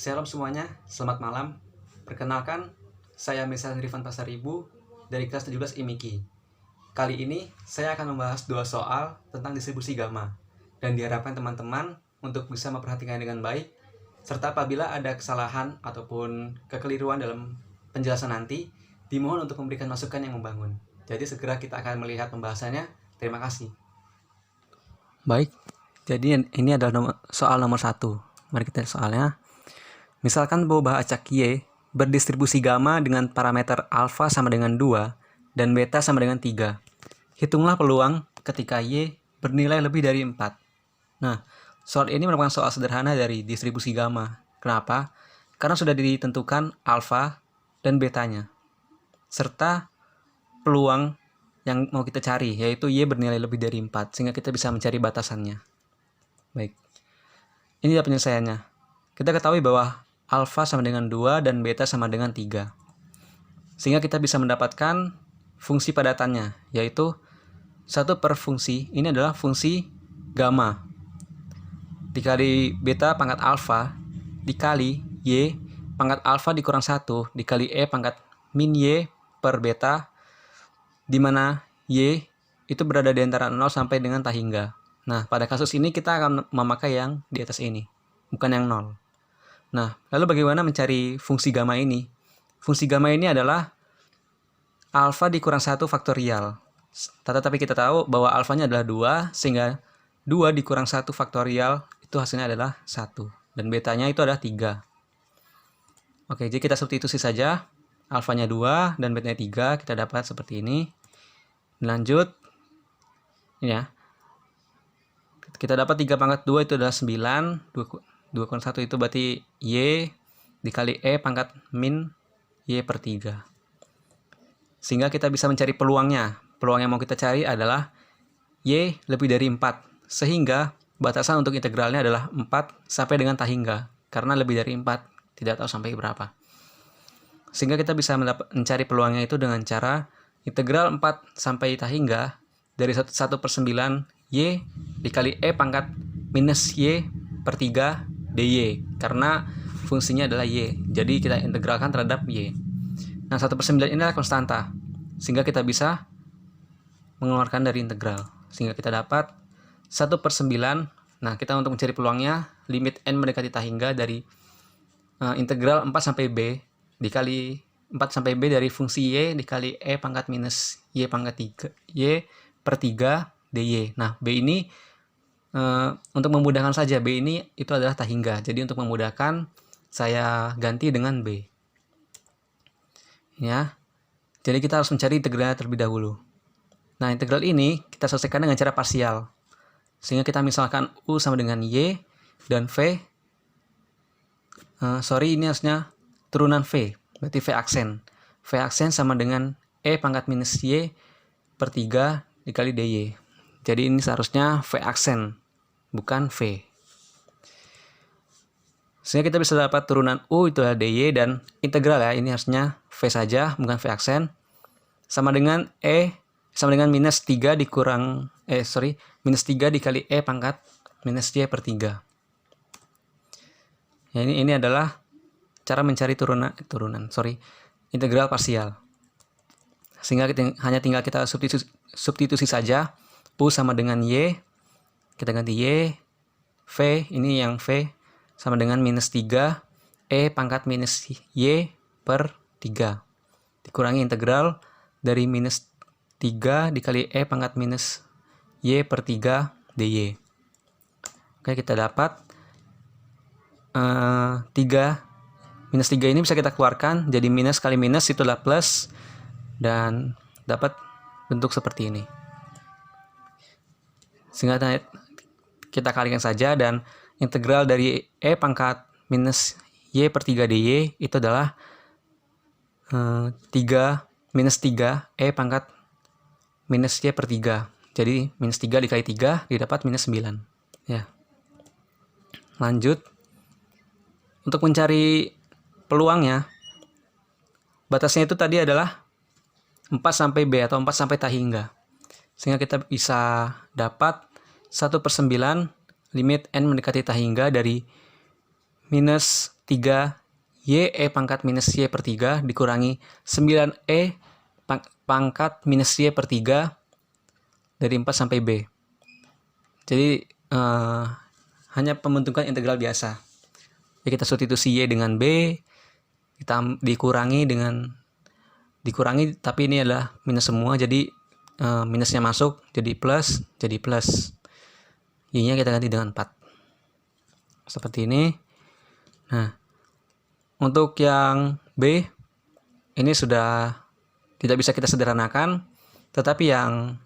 Shalom semuanya, selamat malam. Perkenalkan, saya Misan Rifan Pasaribu dari kelas 17 IMIKI. Kali ini saya akan membahas dua soal tentang distribusi gamma, dan diharapkan teman-teman untuk bisa memperhatikan dengan baik, serta apabila ada kesalahan ataupun kekeliruan dalam penjelasan nanti, dimohon untuk memberikan masukan yang membangun. Jadi segera kita akan melihat pembahasannya. Terima kasih. Baik, jadi ini adalah soal nomor 1. Mari kita lihat soalnya. Misalkan bahwa acak Y berdistribusi gamma dengan parameter alfa sama dengan 2 dan beta sama dengan 3. Hitunglah peluang ketika Y bernilai lebih dari 4. Nah, soal ini merupakan soal sederhana dari distribusi gamma. Kenapa? Karena sudah ditentukan alfa dan betanya, serta peluang yang mau kita cari, yaitu Y bernilai lebih dari 4, sehingga kita bisa mencari batasannya. Baik, ini adalah penyelesaiannya. Kita ketahui bahwa alfa sama dengan 2 dan beta sama dengan 3. Sehingga kita bisa mendapatkan fungsi padatannya, yaitu 1 per fungsi, ini adalah fungsi gamma, dikali beta pangkat alfa, dikali Y pangkat alfa dikurang 1, dikali E pangkat min Y per beta, di mana Y itu berada di antara 0 sampai dengan tak hingga. Nah, pada kasus ini kita akan memakai yang di atas ini, bukan yang 0. Nah, lalu bagaimana mencari fungsi gamma ini? Fungsi gamma ini adalah alfa dikurang 1 faktorial. Tetapi kita tahu bahwa alfanya adalah 2, sehingga 2 dikurang 1 faktorial itu hasilnya adalah 1. Dan betanya itu adalah 3. Oke, jadi kita substitusi saja. Alfanya 2 dan betanya 3, kita dapat seperti ini. Lanjut, ini ya. Kita dapat 3 pangkat 2 itu adalah 9. 2 kurang 1 itu berarti Y dikali E pangkat min Y per 3. Sehingga kita bisa mencari peluangnya. Peluang yang mau kita cari adalah Y lebih dari 4. Sehingga batasan untuk integralnya adalah 4 sampai dengan tak hingga. Karena lebih dari 4, tidak tahu sampai berapa. Sehingga kita bisa mencari peluangnya itu dengan cara integral 4 sampai tak hingga dari 1 per 9 Y dikali E pangkat minus Y per 3 dy. Karena fungsinya adalah Y. Jadi kita integralkan terhadap Y. Nah, 1 per 9 ini adalah konstanta. Sehingga kita bisa mengeluarkan dari integral. Sehingga kita dapat 1 per 9. Nah, kita untuk mencari peluangnya, limit N mendekati tak hingga dari integral 4 sampai B dikali 4 sampai B dari fungsi Y dikali E pangkat minus Y pangkat 3 Y per 3 dy. Nah, B ini untuk memudahkan saja, B ini itu adalah tak hingga. Jadi untuk memudahkan, saya ganti dengan B. Ya. Jadi kita harus mencari integralnya terlebih dahulu. Nah, integral ini kita selesaikan dengan cara parsial. Sehingga kita misalkan U sama dengan Y dan V. Ini harusnya turunan V. Berarti V aksen. V aksen sama dengan E pangkat minus Y per 3 dikali dy. Jadi ini seharusnya V aksen, bukan V. Sehingga kita bisa dapat turunan U itu adalah dy dan integral ya. Ini harusnya V saja, bukan V aksen. Sama dengan E, sama dengan minus 3 dikurang, minus 3 dikali E pangkat minus Y per 3. Ya, ini adalah cara mencari integral parsial. Sehingga hanya tinggal kita substitusi saja. U sama dengan Y, kita ganti Y. V, ini yang V sama dengan minus 3 E pangkat minus Y per 3 dikurangi integral dari minus 3 dikali E pangkat minus Y per 3 dy. Oke, kita dapat 3 minus 3 ini bisa kita keluarkan, jadi minus kali minus itu adalah plus, dan dapat bentuk seperti ini. Sehingga kita kalikan saja, dan integral dari E pangkat minus Y per 3 dy itu adalah 3 minus 3 E pangkat minus Y per 3. Jadi minus 3 dikali 3 didapat minus 9. Ya. Lanjut. Untuk mencari peluangnya, batasnya itu tadi adalah 4 sampai B atau 4 sampai tak hingga. Sehingga kita bisa dapat 1 per 9 limit N mendekati tak hingga dari minus 3YE pangkat minus Y per 3 dikurangi 9E pangkat minus Y per 3 dari 4 sampai B. Jadi hanya pembentukan integral biasa. Ya, kita substitusi Y dengan B, dikurangi tapi ini adalah minus semua, jadi minusnya masuk jadi plus, Y-nya kita ganti dengan 4 seperti ini. Nah, untuk yang B ini sudah tidak bisa kita sederhanakan, tetapi yang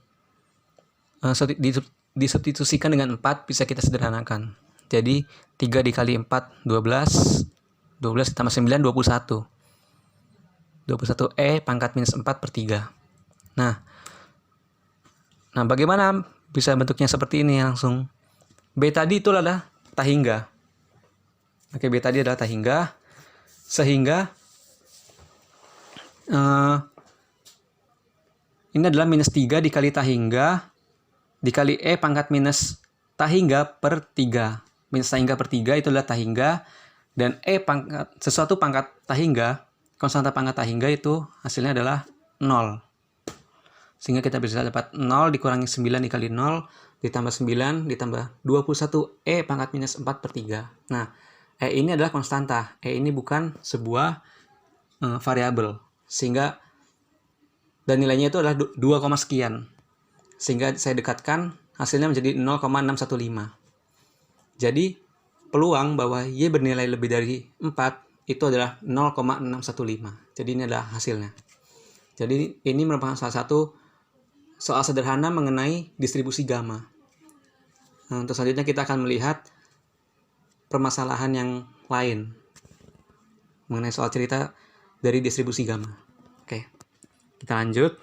disubstitusikan dengan 4 bisa kita sederhanakan. Jadi 3 dikali 4 12 ditambah 9 21. 21E pangkat minus 4 per 3. Nah, bagaimana bisa bentuknya seperti ini langsung? B tadi itu adalah tahingga. Oke, B tadi adalah tahingga. Sehingga ini adalah minus 3 dikali tahingga dikali E pangkat minus tahingga per 3. Minus tahingga per 3 itu adalah tahingga. Dan E pangkat, sesuatu pangkat tahingga, konstanta pangkat tahingga itu hasilnya adalah 0. Sehingga kita bisa dapat 0 dikurangi 9 dikali 0, ditambah 9, ditambah 21 E pangkat minus 4 per 3. Nah, E ini adalah konstanta. E ini bukan sebuah variabel. Sehingga, dan nilainya itu adalah 2, sekian. Sehingga saya dekatkan, hasilnya menjadi 0,615. Jadi, peluang bahwa Y bernilai lebih dari 4 itu adalah 0,615. Jadi ini adalah hasilnya. Jadi ini merupakan salah satu soal sederhana mengenai distribusi gamma. Nah, untuk selanjutnya kita akan melihat permasalahan yang lain mengenai soal cerita dari distribusi gamma. Oke, kita lanjut.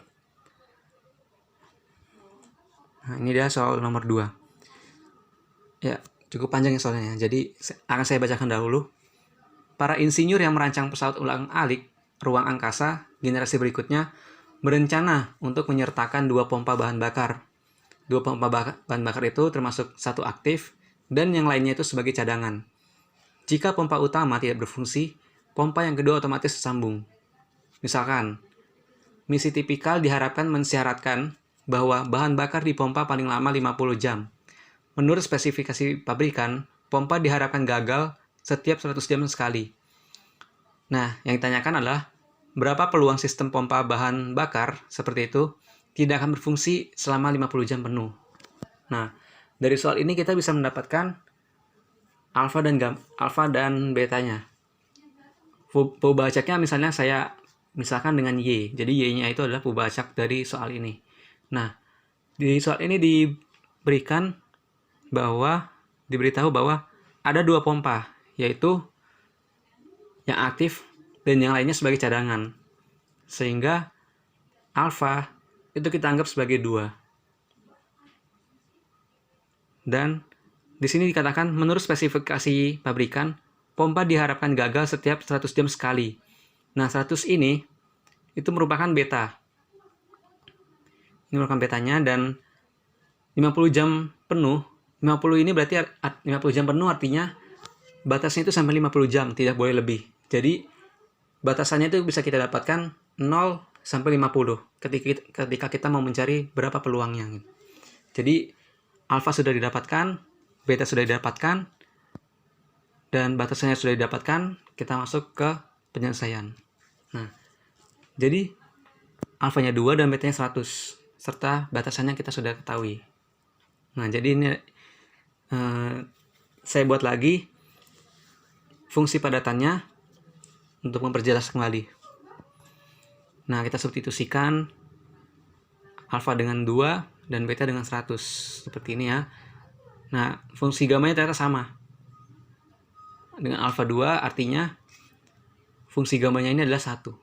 Nah, ini dia soal nomor 2. Ya, cukup panjang ya soalnya. Jadi akan saya bacakan dahulu. Para insinyur yang merancang pesawat ulang-alik ruang angkasa generasi berikutnya berencana untuk menyertakan 2 pompa bahan bakar. 2 pompa bahan bakar itu termasuk satu aktif dan yang lainnya itu sebagai cadangan. Jika pompa utama tidak berfungsi, pompa yang kedua otomatis sambung. Misalkan, misi tipikal diharapkan mensyaratkan bahwa bahan bakar di pompa paling lama 50 jam. Menurut spesifikasi pabrikan, pompa diharapkan gagal setiap 100 jam sekali. Nah, yang ditanyakan adalah berapa peluang sistem pompa bahan bakar seperti itu tidak akan berfungsi selama 50 jam penuh. Nah, dari soal ini kita bisa mendapatkan alfa dan betanya. Pembacaknya misalnya misalkan dengan Y. Jadi Y-nya itu adalah pembacak dari soal ini. Nah, di soal ini diberitahu bahwa ada 2 pompa, yaitu yang aktif dan yang lainnya sebagai cadangan. Sehingga alfa itu kita anggap sebagai 2. Dan di sini dikatakan menurut spesifikasi pabrikan, pompa diharapkan gagal setiap 100 jam sekali. Nah, 100 ini itu merupakan beta. Ini merupakan betanya, dan 50 jam penuh. 50 ini berarti 50 jam penuh artinya batasnya itu sampai 50 jam, tidak boleh lebih. Jadi batasannya itu bisa kita dapatkan 0 sampai 50 ketika kita mau mencari berapa peluangnya. Jadi alfa sudah didapatkan, beta sudah didapatkan, dan batasannya sudah didapatkan, kita masuk ke penyelesaian. Nah, jadi alfanya 2 dan betanya 100, serta batasannya kita sudah ketahui. Nah, jadi ini saya buat lagi fungsi padatannya untuk memperjelas kembali. Nah, kita substitusikan alfa dengan 2 dan beta dengan 100. Seperti ini ya. Nah, fungsi gamanya ternyata sama. Dengan alfa 2 artinya fungsi gamanya ini adalah 1.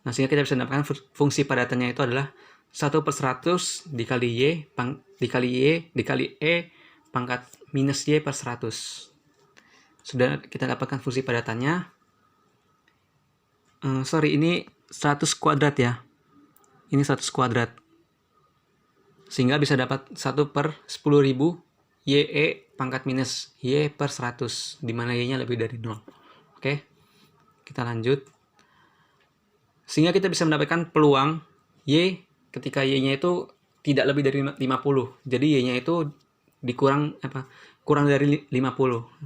Nah, sehingga kita bisa mendapatkan fungsi padatannya itu adalah 1/100 dikali Y dikali E pangkat minus Y per 100. Sudah kita dapatkan fungsi padatannya. Ini 100 kuadrat ya. Ini 100 kuadrat. Sehingga bisa dapat 1/10.000 YE pangkat minus Y per 100, di mana Y-nya lebih dari 0. Oke, kita lanjut. Sehingga kita bisa mendapatkan peluang Y ketika Y-nya itu tidak lebih dari 50. Jadi Y-nya itu kurang dari 50.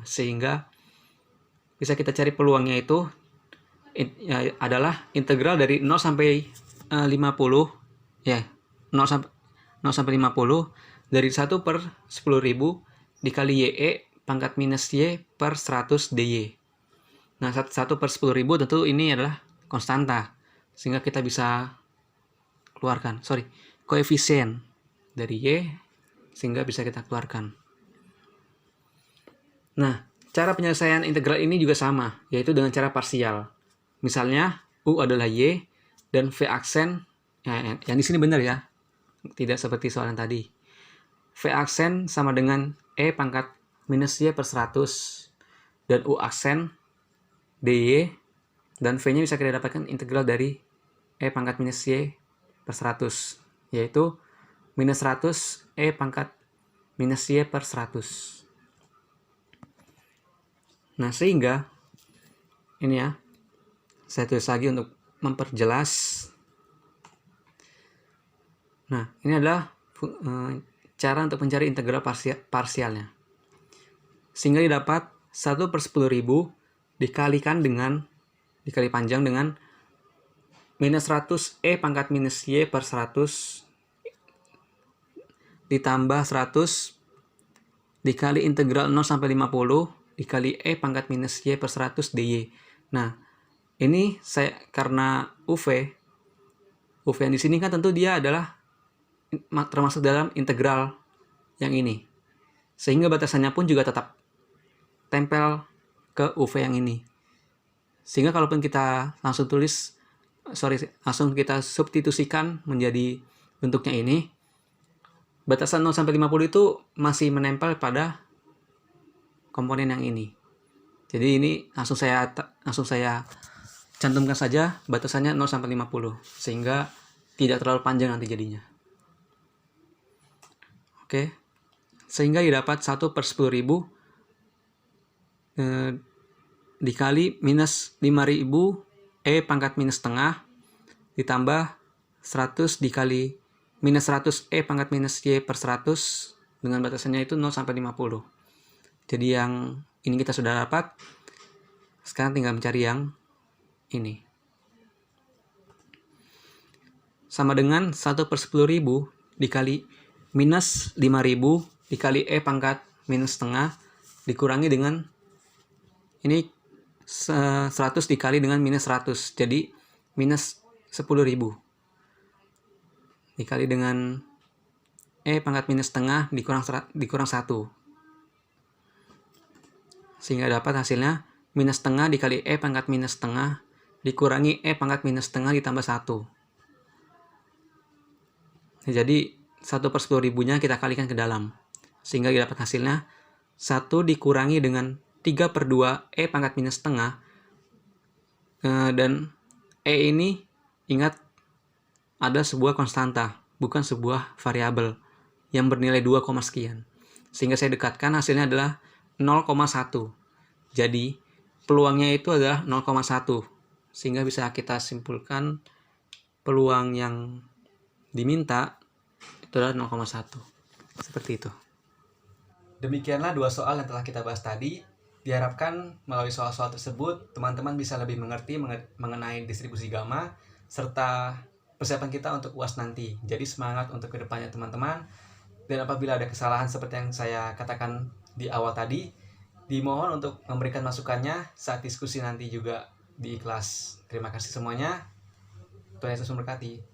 Sehingga bisa kita cari peluangnya itu adalah integral dari 0 sampai 50 ya, 0 sampai 50 dari 1 per 10.000 dikali YE pangkat minus Y per 100 DY. Nah, 1 per 10.000 tentu ini adalah konstanta, sehingga kita bisa keluarkan koefisien dari Y, sehingga bisa kita keluarkan. Nah, cara penyelesaian integral ini juga sama, yaitu dengan cara parsial. Misalnya U adalah Y dan V aksen, yang di sini benar ya, tidak seperti soal yang tadi. V aksen sama dengan E pangkat minus Y per 100 dan U aksen DY, dan V-nya bisa kita dapatkan integral dari E pangkat minus Y per 100, yaitu minus 100 E pangkat minus Y per 100. Nah, sehingga ini ya, saya tulis lagi untuk memperjelas. Nah, ini adalah cara untuk mencari integral parsialnya. Sehingga didapat 1 per 10.000 dikali panjang dengan minus 100 E pangkat minus Y per 100 ditambah 100 dikali integral 0 sampai 50 dikali E pangkat minus Y per 100 DY. Nah, ini karena UV yang di sini kan tentu dia adalah termasuk dalam integral yang ini. Sehingga batasannya pun juga tetap tempel ke UV yang ini. Sehingga kalaupun kita langsung kita substitusikan menjadi bentuknya ini, batasan 0 sampai 50 itu masih menempel pada komponen yang ini. Jadi ini langsung saya cantumkan saja batasannya 0 sampai 50, sehingga tidak terlalu panjang nanti jadinya. Oke. Sehingga didapat 1 per 10.000 dikali minus 5.000 E pangkat minus setengah ditambah 100 dikali minus 100 E pangkat minus Y per 100 dengan batasannya itu 0 sampai 50. Jadi yang ini kita sudah dapat. Sekarang tinggal mencari yang ini. Sama dengan 1 per 10.000 dikali minus 5.000 dikali E pangkat minus setengah dikurangi dengan ini 100 dikali dengan minus 100. Jadi minus 10.000 dikali dengan E pangkat minus setengah dikurang 1. Sehingga dapat hasilnya minus setengah dikali E pangkat minus setengah dikurangi E pangkat minus setengah ditambah 1. Nah, jadi 1 per 10.000-nya kita kalikan ke dalam. Sehingga dapat hasilnya 1 dikurangi dengan 3 per 2 E pangkat minus setengah. Dan E ini ingat ada sebuah konstanta, bukan sebuah variabel yang bernilai 2, sekian. Sehingga saya dekatkan hasilnya adalah 0,1. Jadi peluangnya itu adalah 0,1. Sehingga bisa kita simpulkan peluang yang diminta itu adalah 0,1. Seperti itu. Demikianlah 2 soal yang telah kita bahas tadi. Diharapkan melalui soal-soal tersebut teman-teman bisa lebih mengerti mengenai distribusi gamma serta persiapan kita untuk UAS nanti. Jadi semangat untuk kedepannya teman-teman. Dan apabila ada kesalahan seperti yang saya katakan di awal tadi, dimohon untuk memberikan masukannya saat diskusi nanti juga di kelas. Terima kasih semuanya. Tuhan Yesus memberkati.